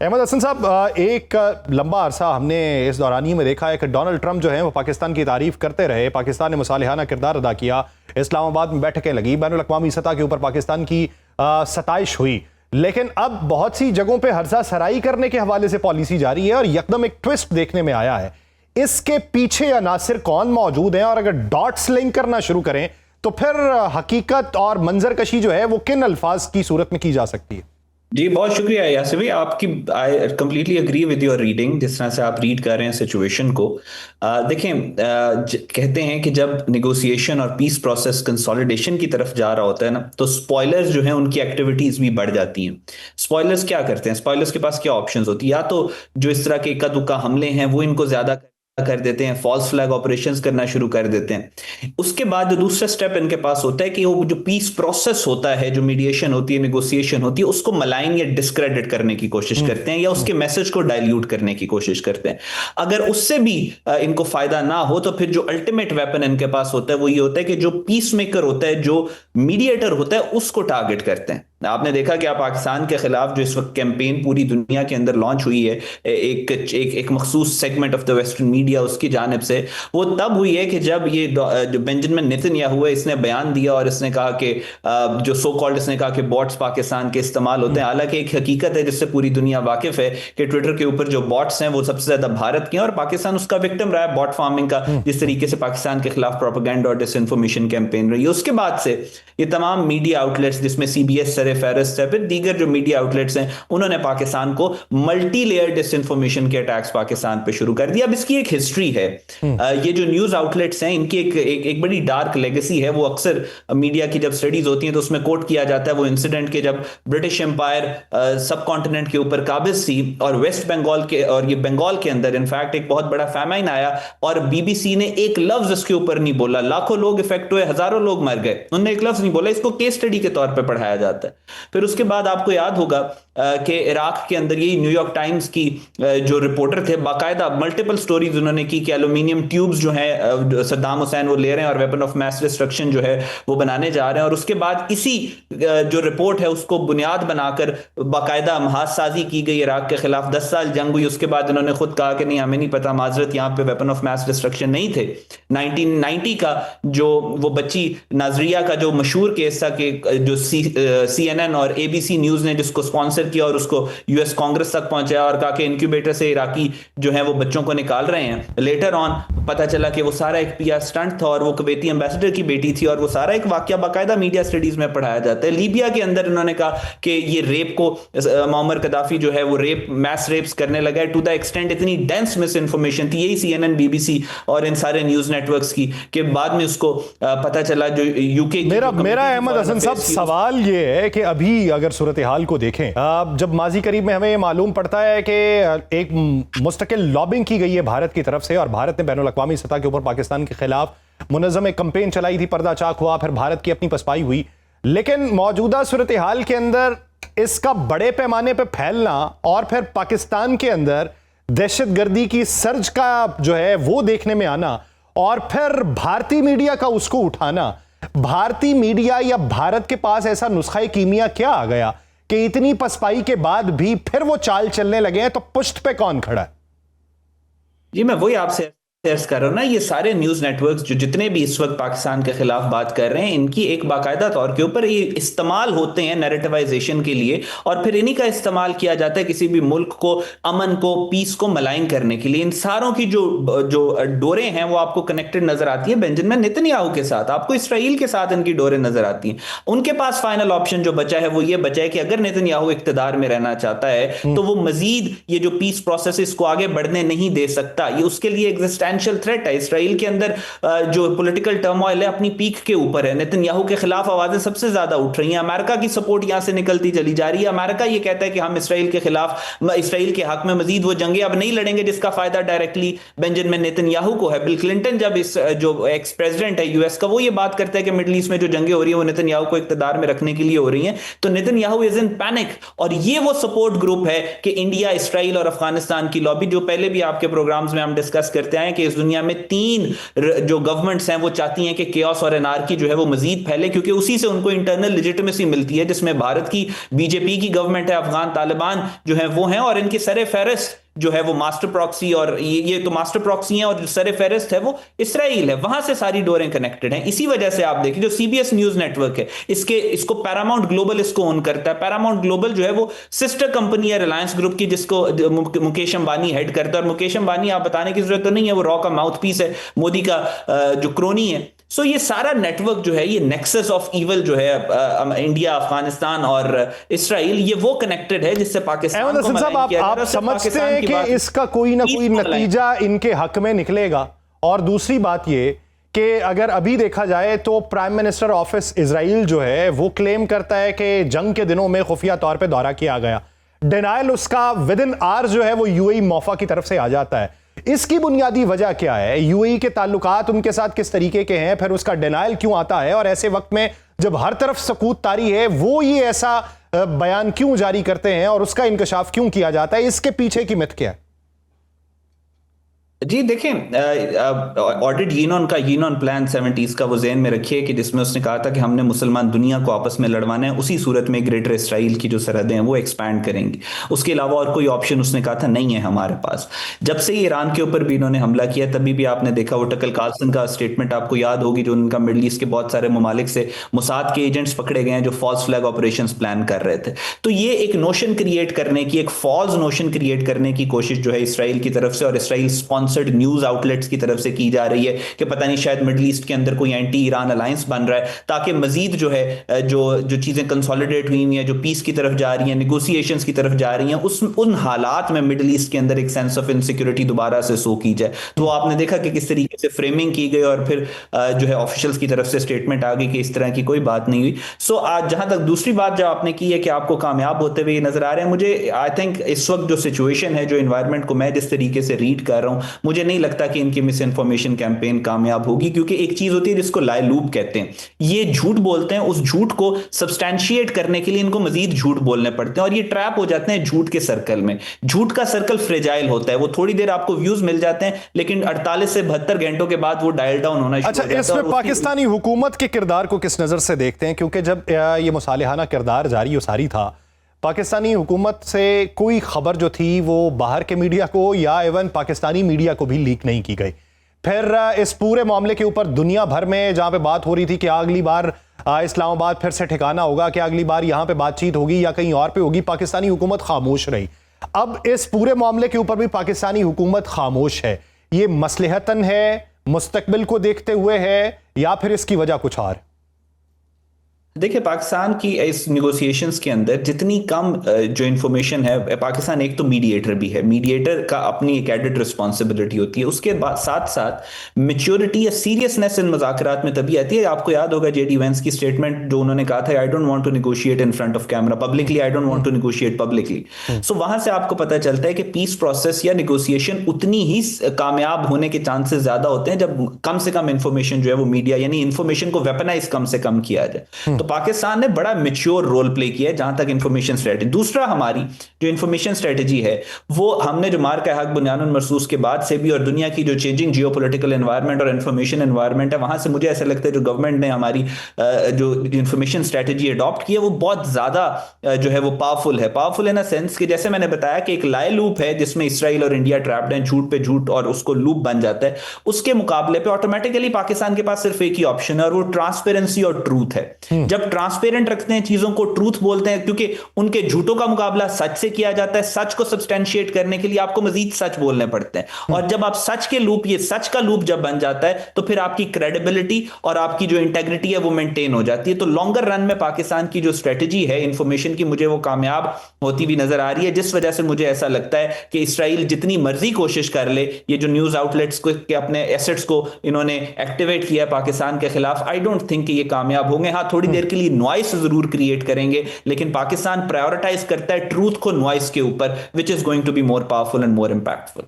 अहमद हसन साहब, एक लंबा अरसा हमने इस दौरानिये में देखा है कि डोनाल्ड ट्रंप जो है वो पाकिस्तान की तारीफ करते रहे, पाकिस्तान ने मुसालिहाना किरदार अदा किया, इस्लामाबाद में बैठकें लगी, बैनुल अक़वामी सतह के ऊपर पाकिस्तान की सताइश हुई। लेकिन अब बहुत सी जगहों पे हर्जा सराई करने के हवाले से पॉलिसी जारी है और यकदम एक ट्विस्ट देखने में आया है। इसके पीछे अनासिर कौन मौजूद हैं और अगर डॉट्स लिंक करना शुरू करें तो फिर हकीकत और मंजर कशी जो है वो किन अल्फाज की सूरत में की जा सकती है? जी, बहुत शुक्रिया यासिर भाई, आपकी I completely agree with your reading, जिस तरह से आप रीड कर रहे हैं सिचुएशन को। देखें, कहते हैं कि जब नेगोशिएशन और पीस प्रोसेस कंसोलिडेशन की तरफ जा रहा होता है ना, तो स्पॉयलर्स जो हैं उनकी एक्टिविटीज भी बढ़ जाती हैं। स्पॉयलर्स क्या करते हैं? स्पॉयलर्स के पास क्या ऑप्शंस होती है? या तो जो इस तरह के इक्का दुक्का हमले हैं वो इनको ज्यादा कर देते हैं, फॉल्स फ्लैग ऑपरेशंस करना शुरू कर देते हैं। उसके बाद जो दूसरा स्टेप इनके पास होता है कि वो जो पीस प्रोसेस होता है, जो मीडिएशन होती है, नेगोशिएशन होती है, उसको मलाइन या डिस्क्रेडिट करने की कोशिश करते हैं या उसके मैसेज को डाइल्यूट करने की कोशिश करते हैं। अगर उससे भी इनको फायदा ना हो तो फिर जो अल्टीमेट वेपन इनके पास होता है वो ये होता है कि जो पीस मेकर होता है, जो मीडिएटर होता है, उसको टारगेट करते हैं। आपने देखा कि पाकिस्तान के खिलाफ जो इस वक्त कैंपेन पूरी दुनिया के अंदर लॉन्च हुई है, एक मखसूस segment of the western media उसकी जानिब से, वो तब हुई है कि जब ये जो बेंजामिन नेतन्याहू है, इसने बयान दिया और इसने कहा कि जो सो कॉल्ड, इसने कहा कि बॉट्स पाकिस्तान के इस्तेमाल होते हैं। हालांकि एक हकीकत है जिससे पूरी दुनिया वाकिफ है कि ट्विटर के ऊपर जो बॉट्स हैं वो सबसे ज्यादा भारत के हैं और पाकिस्तान उसका विक्टिम रहा है बॉट फार्मिंग का, जिस तरीके से पाकिस्तान के खिलाफ प्रोपेगेंडा और डिसइंफॉर्मेशन कैंपेन रही है। उसके बाद से ये तमाम मीडिया आउटलेट्स, जिसमें CBS फहरिस्त है, फिर दीगर जो मीडिया आउटलेट्स हैं, उन्होंने पाकिस्तान को मल्टी लेयर डिसइंफॉर्मेशन के अटैक्स पाकिस्तान पे शुरू कर दिया। अब इसकी एक हिस्ट्री है। ये जो न्यूज आउटलेट्स हैं इनकी एक बड़ी डार्क लेगेसी है। वो अक्सर मीडिया की जब स्टडीज होती हैं तो उसमें कोट किया जाता है वो इंसिडेंट के जब ब्रिटिश एम्पायर सब कॉन्टिनेंट के ऊपर काबिज थी और वेस्ट बंगाल के और ये बंगाल के अंदर इनफैक्ट एक बहुत बड़ा फैमाइन आया और BBC ने एक लफ्ज इसके ऊपर नहीं बोला। लाखों लोग इफेक्ट हुए, हजारों लोग मर गए, उन्होंने एक लफ्ज नहीं बोला। इसको केस स्टडी के तौर पर पढ़ाया जाता है। फिर उसके बाद आपको याद होगा कि इराक के अंदर यही न्यूयॉर्क टाइम्स की जो रिपोर्टर थे, बाकायदा मल्टीपल स्टोरीज उन्होंने की कि एल्यूमिनियम ट्यूब्स जो है सद्दाम हुसैन वो ले रहे हैं और वेपन ऑफ मैस डिस्ट्रक्शन जो है वो बनाने जा रहे हैं। और उसके बाद इसी जो रिपोर्ट है उसको बुनियाद बनाकर बाकायदा महाजसाजी की गई इराक के खिलाफ। 10 साल जंग हुई, उसके बाद उन्होंने खुद कहा कि नहीं, हमें नहीं पता, माजरत, यहाँ पे वेपन ऑफ मैस डिस्ट्रक्शन नहीं थे। 1990 का जो वो बच्ची नाजरिया का जो मशहूर केस था कि जो CNN और ABC न्यूज ने जिसको स्पॉन्सर किया और उसको US कांग्रेस तक पहुंचाया और कहा कि इंक्यूबेटर से इराकी जो है वो बच्चों को निकाल रहे हैं। लेटर ऑन पता चला कि वो सारा एक PR स्टंट था और वो कुवैती एम्बेसडर की बेटी थी और वो सारा एक वाकया बाकायदा मीडिया स्टडीज में पढ़ाया जाता है। लीबिया के अंदर इन्होंने कहा कि ये रेप को मुअम्मर कदाफी जो है वो मैस रेप्स करने लगा है टू द एक्सटेंट, इतनी डेंस मिस इंफॉर्मेशन थी यही CNN BBC और इन सारे न्यूज नेटवर्क्स की कि बाद में उसको पता चला जो UK मेरा अहमद हसन साहब सवाल ये है कि अभी अगर सूरत हाल को देखें, जब माजी करीब में हमें ये मालूम पड़ता है कि एक मुस्तकिल लॉबिंग की गई है भारत की तरफ से और भारत ने बैनुल अक़वामी सतह के ऊपर पाकिस्तान के खिलाफ मुनज़्ज़म एक कैंपेन चलाई थी, पर्दा चाक हुआ, फिर भारत की अपनी पसपाई हुई। लेकिन मौजूदा सूरत हाल के अंदर इसका बड़े पैमाने पर फैलना और फिर पाकिस्तान के अंदर दहशतगर्दी की सर्ज का जो है वो देखने में आना और फिर भारतीय मीडिया का उसको उठाना, भारतीय मीडिया या भारत के पास ऐसा नुस्खा कीमिया क्या आ गया कि इतनी पसपाई के बाद भी फिर वो चाल चलने लगे हैं? तो पुष्ट पे कौन खड़ा है? जी, मैं वही आपसे कर रहा हूं ना, ये सारे न्यूज नेटवर्क्स जो जितने भी इस वक्त पाकिस्तान के खिलाफ बात कर रहे हैं, इनकी एक बाकायदा तौर के ऊपर ये इस्तेमाल होते हैं नैरेटिवाइजेशन के लिए और फिर इन्हीं का इस्तेमाल किया जाता है किसी भी मुल्क को, अमन को, पीस को मलाइन करने के लिए। इन सारों की जो डोरें हैं वो आपको कनेक्टेड नजर आती है बेंजामिन नेतन्याहू के साथ, आपको इसराइल के साथ इनकी डोरें नजर आती हैं। उनके पास फाइनल ऑप्शन जो बचा है वो ये बचा है कि अगर नेतन्याहू इख्तिदार में रहना चाहता है तो वो मजीद ये जो पीस प्रोसेस इसको आगे बढ़ने नहीं दे सकता। ये उसके लिए एग्जिस्टेंशियल थ्रेट है। इसराइल के अंदर जो पॉलिटिकल टर्मोइल है अपनी पीक के ऊपर है। नेतन्याहू के खिलाफ आवाजें सबसे ज्यादा उठ रही हैं। अमेरिका की सपोर्ट यहां से निकलती चली जा रही है। अमेरिका ये कहता है कि हम इसराइल के खिलाफ, इसराइल के हक में मजीद वो जंगें अब नहीं लड़ेंगे जिसका फायदा डायरेक्टली बेंजामिन नेतन्याहू को है। बिल क्लिंटन जब इस जो एक्स प्रेसिडेंट है US का, वो ये बात करता है कि मिडिल ईस्ट में जो जंगें हो रही है वो नेतन्याहू को इख्तिदार में रखने के लिए हो रही हैं। तो नेतन्याहू इज इन पैनिक और ये वो सपोर्ट ग्रुप है कि इंडिया, इसराइल और अफगानिस्तान की लॉबी, जो पहले भी आपके प्रोग्राम्स में हम डिस्कस करते आए कि कि इस दुनिया में तीन जो गवर्नमेंट्स हैं वो चाहती हैं कि केओस और एनार्की जो है वो मजीद फैले, क्योंकि उसी से उनको इंटरनल लेजिटिमेसी मिलती है, जिसमें भारत की बीजेपी की गवर्नमेंट है, अफगान तालिबान जो है वो हैं, और इनके सरे फहरिस्त जो है वो मास्टर प्रॉक्सी, और ये तो मास्टर प्रॉक्सी है, और जो सरे फेरिस्त है वो इसराइल है। वहां से सारी डोरें कनेक्टेड हैं। इसी वजह से आप देखिए जो सीबीएस न्यूज नेटवर्क है, इसको पैरामाउंट ग्लोबल इसको ओन करता है। पैरामाउंट ग्लोबल जो है वो सिस्टर कंपनी है रिलायंस ग्रुप की, जिसको मुकेश अंबानी हेड करता है। और मुकेश अंबानी, आप बताने की जरूरत तो नहीं है, वो रॉ का माउथ पीस है, मोदी का जो क्रोनी है। सो ये सारा नेटवर्क जो है, ये नेक्सस ऑफ इवल जो है, इंडिया, अफगानिस्तान और इसराइल, ये वो कनेक्टेड है जिससे पाकिस्तान को साहब, आप समझते हैं कि इसका कोई ना कोई नतीजा इनके हक में निकलेगा? और दूसरी बात ये कि अगर अभी देखा जाए तो प्राइम मिनिस्टर ऑफिस इजराइल जो है वो क्लेम करता है कि जंग के दिनों में खुफिया तौर पे दौरा किया गया। डिनायल उसका विद इन आवर जो है वो यूएई मोफा की तरफ से आ जाता है। इसकी बुनियादी वजह क्या है? यूएई के ताल्लुकात उनके साथ किस तरीके के हैं? फिर उसका डिनायल क्यों आता है? और ऐसे वक्त में जब हर तरफ सकूत तारी है, वो ये ऐसा बयान क्यों जारी करते हैं और उसका इंकशाफ क्यों किया जाता है? इसके पीछे की मिथ क्या है? जी देखें, ऑडिट यीनॉन प्लान 70s का वो ज़हन में रखिए कि जिसमें उसने कहा था कि हमने मुसलमान दुनिया को आपस में लड़वाना है, उसी सूरत में ग्रेटर इसराइल की जो सरहदें हैं वो एक्सपैंड करेंगे। उसके अलावा और कोई ऑप्शन उसने कहा था नहीं है हमारे पास। जब से ईरान के ऊपर भी इन्होंने हमला किया, तभी भी आपने देखा वो टकर कार्लसन का स्टेटमेंट आपको याद होगी, जो उनका मिडल ईस्ट के बहुत सारे ममालिक से मोसाद के एजेंट्स पकड़े गए हैं जो फॉल्स फ्लैग ऑपरेशंस प्लान कर रहे थे। तो ये एक नोशन क्रिएट करने की, एक फॉल्स नोशन क्रिएट करने की कोशिश जो है इसराइल की तरफ से और इसराइल स्पॉन्सर्ड न्यूज आउटलेट्स की तरफ से की जा रही है कि पता नहीं शायद मिडिल ईस्ट के अंदर कोई एंटी ईरान अलायंस बन रहा है, ताकि मजीद जो है जो चीजें कंसोलिडेट हुई हैं, जो पीस की तरफ जा रही हैं, नेगोशिएशंस की तरफ जा रही हैं, उन हालात में मिडिल ईस्ट के अंदर एक सेंस ऑफ इनसिक्योरिटी दोबारा से सो की जाए। तो आपने देखा कि किस तरीके से फ्रेमिंग की गई और फिर जो है ऑफिशियल्स की तरफ से स्टेटमेंट आ गई कि इस तरह की कोई बात नहीं हुई। सो आज जहां तक दूसरी बात जो आपने की है कि आपको कामयाब होते हुए नजर आ रहे हैं, मुझे आई थिंक इस वक्त जो सिचुएशन है, जो एनवायरनमेंट को मैं जिस तरीके से रीड कर रहा हूं, मुझे नहीं लगता कि इनकी मिस इन्फॉर्मेशन कैंपेन कामयाब होगी। क्योंकि एक चीज होती है जिसको लाई लूप कहते हैं, ये झूठ बोलते हैं, उस झूठ को सब्सटैंशिएट करने के लिए इनको मजीद झूठ बोलने पड़ते हैं और ये ट्रैप हो जाते हैं झूठ के सर्कल में। झूठ का सर्कल फ्रेजाइल होता है, वो थोड़ी देर आपको व्यूज मिल जाते हैं, लेकिन 48 से 72 घंटों के बाद वो डायल डाउन होना शुरू हो जाता है। अच्छा, इसमें पाकिस्तानी हुकूमत के किरदार को किस नजर से देखते हैं? क्योंकि जब ये मुसालिहाना किरदार जारी सारी था, पाकिस्तानी हुकूमत से कोई खबर जो थी वो बाहर के मीडिया को या इवन पाकिस्तानी मीडिया को भी लीक नहीं की गई। फिर इस पूरे मामले के ऊपर दुनिया भर में जहां पे बात हो रही थी कि अगली बार इस्लामाबाद फिर से ठिकाना होगा, कि अगली बार यहां पे बातचीत होगी या कहीं और पे होगी, पाकिस्तानी हुकूमत खामोश रही। अब इस पूरे मामले के ऊपर भी पाकिस्तानी हुकूमत खामोश है। ये मसलहतन है, मुस्तकबिल को देखते हुए है, या फिर इसकी वजह कुछ और? देखिए, पाकिस्तान की इस निगोशिएशंस के अंदर जितनी कम जो इंफॉर्मेशन है, पाकिस्तान एक तो मीडिएटर भी है, मीडिएटर का अपनी एक एडेड रिस्पॉन्सिबिलिटी होती है। उसके बाद साथ साथ मैच्योरिटी या सीरियसनेस इन मुज़ाकरात में तभी आती है। आपको याद होगा जेडी वेंस की स्टेटमेंट जो उन्होंने कहा था, I don't want to negotiate in front of camera publicly, I don't want to negotiate publicly. So वहां से आपको पता चलता है कि पीस प्रोसेस या निगोशिएशन उतनी ही कामयाब होने के चांसेस ज्यादा होते हैं जब कम से कम इंफॉर्मेशन जो है वो मीडिया, यानी इंफॉर्मेशन को वेपनाइज कम से कम किया जाए। तो पाकिस्तान ने बड़ा मैच्योर रोल प्ले किया है जहां तक इंफॉर्मेशन स्ट्रेटजी। दूसरा, हमारी जो इंफॉर्मेशन स्ट्रेटजी है वो हमने जो मार्का हक बुनियानुल मरसूस के बाद से भी, और दुनिया की जो चेंजिंग जियोपॉलिटिकल एनवायरनमेंट और इंफॉर्मेशन एनवायरनमेंट है, वहां से मुझे ऐसा लगता है जो गवर्नमेंट ने हमारी जो इंफॉर्मेशन स्ट्रेटजी अडॉप्ट की है वो बहुत ज्यादा जो है वो पावरफुल है। पावरफुल इन अ सेंस कि जैसे मैंने बताया कि एक लाई लूप है जिसमें इसराइल और इंडिया ट्रैप्ड हैं, झूठ पे झूठ, और उसको लूप बन जाता है। उसके मुकाबले पे ऑटोमेटिकली पाकिस्तान के पास सिर्फ एक ही ऑप्शन है और वो ट्रांसपेरेंसी और ट्रूथ है। जब ट्रांसपेरेंट रखते हैं चीजों को, ट्रूथ बोलते हैं, क्योंकि उनके झूठों का मुकाबला सच से किया जाता है। सच को सब्सटेंशिएट करने के लिए आपको मजीद सच बोलने पड़ते हैं, और जब आप सच के लूप, ये सच का लूप जब बन जाता है तो फिर आपकी क्रेडिबिलिटी और आपकी जो इंटेग्रिटी है वो मेंटेन हो जाती है। तो लॉन्गर रन में पाकिस्तान की जो स्ट्रेटजी है इंफॉर्मेशन की, मुझे वो कामयाब होती भी नजर आ रही है, जिस वजह से मुझे ऐसा लगता है कि इसराइल जितनी मर्जी कोशिश कर ले, ये जो न्यूज आउटलेट्स को के अपने एसेट्स को इन्होंने एक्टिवेट किया पाकिस्तान के खिलाफ, आई डोंट थिंक कि ये कामयाब होंगे। हाँ, थोड़ी देर के लिए नॉइस जरूर क्रिएट करेंगे, लेकिन पाकिस्तान प्रायोरिटाइज करता है ट्रूथ को नॉइस के ऊपर, which is going to be more powerful and more impactful.